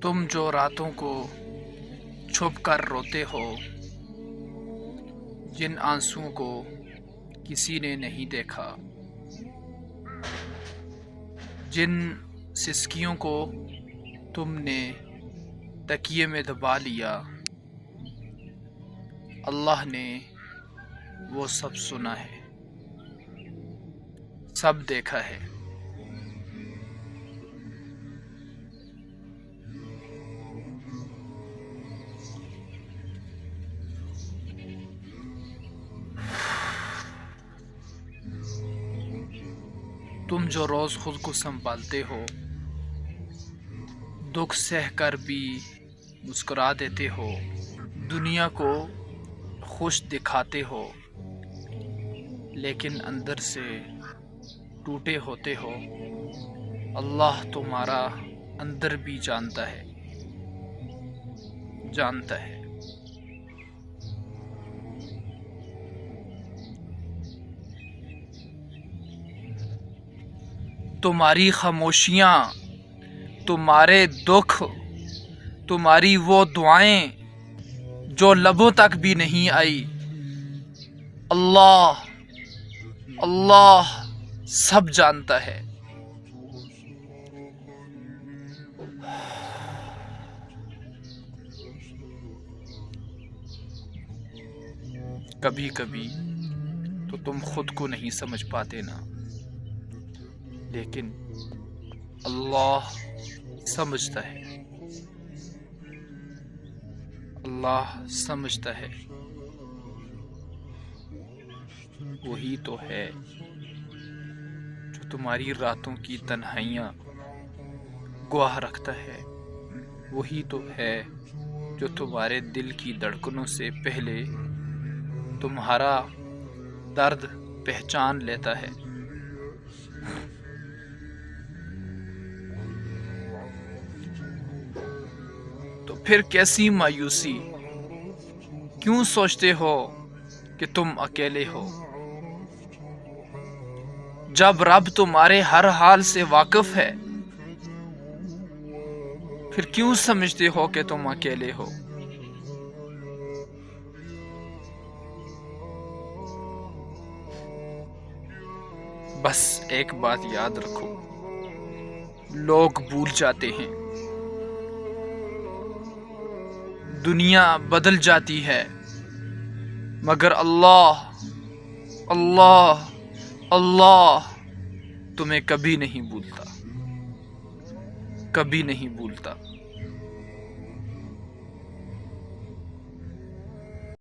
तुम जो रातों को छुप कर रोते हो, जिन आंसुओं को किसी ने नहीं देखा, जिन सिसकियों को तुमने तकिए में दबा लिया, अल्लाह ने वो सब सुना है, सब देखा है। तुम जो रोज खुद को संभालते हो, दुख सह कर भी मुस्कुरा देते हो, दुनिया को खुश दिखाते हो, लेकिन अंदर से टूटे होते हो, अल्लाह तुम्हारा अंदर भी जानता है, जानता है। तुम्हारी खामोशियाँ, तुम्हारे दुख, तुम्हारी वो दुआएं जो लबों तक भी नहीं आई, अल्लाह अल्लाह सब जानता है। कभी कभी तो तुम खुद को नहीं समझ पाते ना, लेकिन अल्लाह समझता है, अल्लाह समझता है। वही तो है जो तुम्हारी रातों की तन्हाइयाँ गवाह रखता है, वही तो है जो तुम्हारे दिल की धड़कनों से पहले तुम्हारा दर्द पहचान लेता है। तो फिर कैसी मायूसी, क्यों सोचते हो कि तुम अकेले हो, जब रब तुम्हारे हर हाल से वाकिफ है? फिर क्यों समझते हो कि तुम अकेले हो? बस एक बात याद रखो, लोग भूल जाते हैं, दुनिया बदल जाती है, मगर अल्लाह अल्लाह अल्लाह तुम्हें कभी नहीं भूलता, कभी नहीं भूलता।